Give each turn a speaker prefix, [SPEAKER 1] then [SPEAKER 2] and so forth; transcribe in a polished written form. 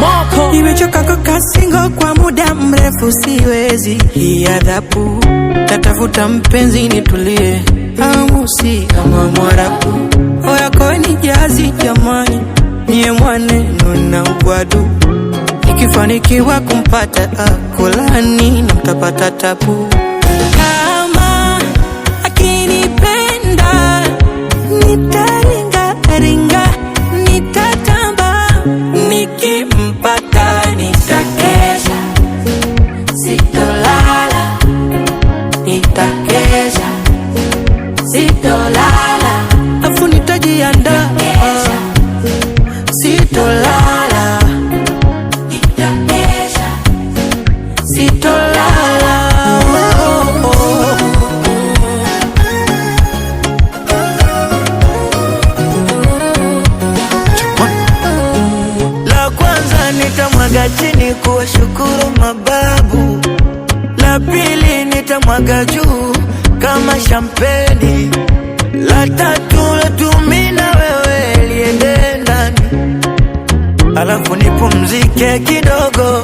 [SPEAKER 1] Moko nimechoka kukaa single kwa muda mrefu, siwezi hii adhabu. Tatafuta mpenzi nitulie, amusi kama Mwarabu. Oyako ni jazi jamani, niye mwaneno na ugwadu. Nikifanikiwa kumpata akolani na mtapata tabu. Kama akinipenda nitaringa ringa, nitatamba. Nikimpata nitakesha, sitolala. Nitakesha, sitolala. Afu nitajiandaa, sitolala. Nitakesha, sitolala. La kwanza nitamwaga chini kuwashukuru mababu. La pili nitamwaga juu kama shampeni. La tatu latumina wewe liende ndani, alafu nipumzike kidogo.